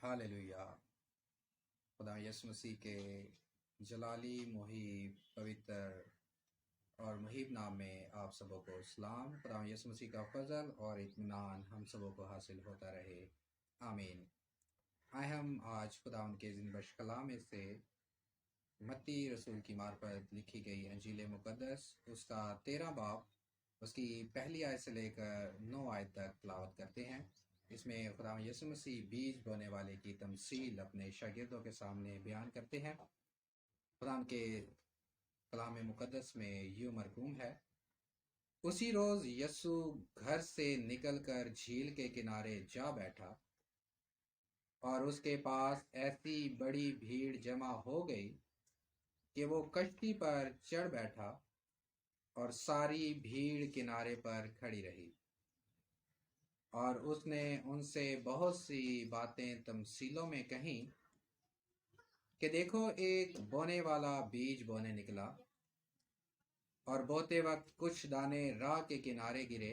Hallelujah. खुदा यसु मसीह के जलाली मुहीब पवित्र और मुहीब नाम में आप सबों को सलाम। खुदा यसु मसीह का फजल और इत्मीनान हम सबों को हासिल होता रहे, आमीन। आए हम आज खुदा उनके ज़िंदबख्श कलाम में से मत्ती रसूल की मार्फत लिखी गई अंजील मुक़द्दस उसका 13 बाब उसकी पहली आयत से लेकर 9 आयत तक तिलावत करते हैं। इसमें खुदा यसु मसीह बीज बोने वाले की तमसील अपने शागिर्दों के सामने बयान करते हैं। खुदा के कलाम मुक़द्दस में यूं मरकूम है, उसी रोज़ यसु घर से निकलकर झील के किनारे जा बैठा और उसके पास ऐसी बड़ी भीड़ जमा हो गई कि वो कश्ती पर चढ़ बैठा और सारी भीड़ किनारे पर खड़ी रही। और उसने उनसे बहुत सी बातें तमसीलों में कहीं कि देखो, एक बोने वाला बीज बोने निकला और बोते वक्त कुछ दाने राह के किनारे गिरे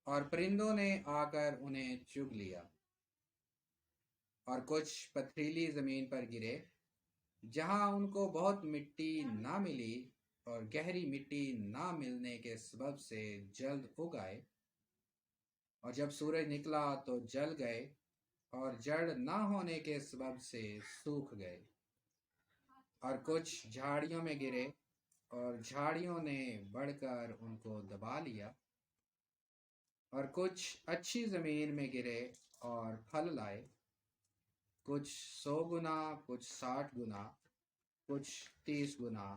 और परिंदों ने आकर उन्हें चुग लिया। और कुछ पथरीली जमीन पर गिरे जहां उनको बहुत मिट्टी ना मिली और गहरी मिट्टी ना मिलने के सबब से जल्द उग आए। और जब सूरज निकला तो जल गए और जड़ ना होने के सबब से सूख गए। और कुछ झाड़ियों में गिरे और झाड़ियों ने बढ़कर उनको दबा लिया। और कुछ अच्छी जमीन में गिरे और फल लाए, कुछ 100 गुना, कुछ 60 गुना, कुछ 30 गुना।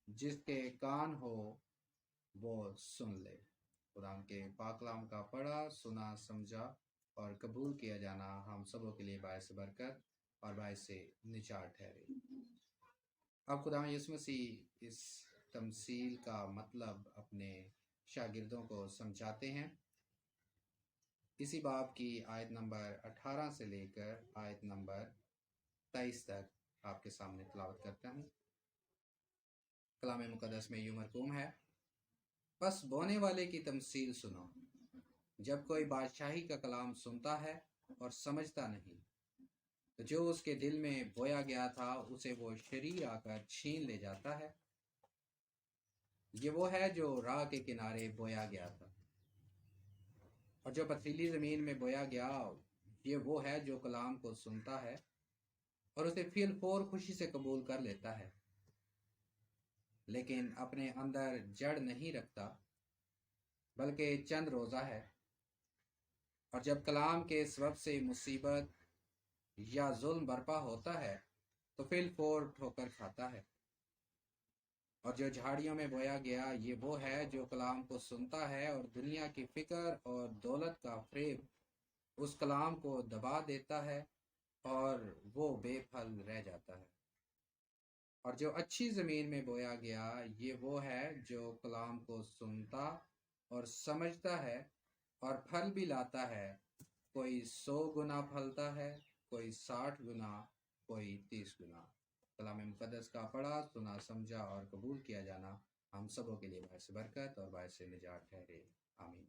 जिसके कान हो वो सुन ले। खुदा के पाक कलाम का पढ़ा, सुना, समझा और कबूल किया जाना हम सबों के लिए बायस बरकत और बायस निजात ठहरे। अब खुदा यसु मसीह इस तमसील का मतलब अपने शागिर्दों को समझाते हैं। इसी बाब की आयत नंबर 18 से लेकर आयत नंबर 23 तक आपके सामने तिलावत करता हूँ। कलाम मुक़द्दस में यूं मरकूम है, बस बोने वाले की तमसील सुनो। जब कोई बादशाही का कलाम सुनता है और समझता नहीं, तो जो उसके दिल में बोया गया था उसे वो शरीर आकर छीन ले जाता है। ये वो है जो राह के किनारे बोया गया था। और जो पथरीली जमीन में बोया गया, ये वो है जो कलाम को सुनता है और उसे फिर फौर खुशी से कबूल कर लेता है, लेकिन अपने अंदर जड़ नहीं रखता, बल्कि चंद रोज़ा है। और जब कलाम के सबब से मुसीबत या जुल्म बर्पा होता है तो फिर फौर ठोकर खाता है। और जो झाड़ियों में बोया गया, ये वो है जो कलाम को सुनता है और दुनिया की फिक्र और दौलत का फ़रेब उस कलाम को दबा देता है और वो बेफल रह जाता है। और जो अच्छी ज़मीन में बोया गया, ये वो है जो कलाम को सुनता और समझता है और फल भी लाता है। कोई 100 गुना फलता है, कोई 60 गुना, कोई 30 गुना। कलाम मुक़द्दस का पढ़ा, सुना, समझा और कबूल किया जाना हम सबों के लिए बायस बरकत और बायस निजात ठहरे, आमीन।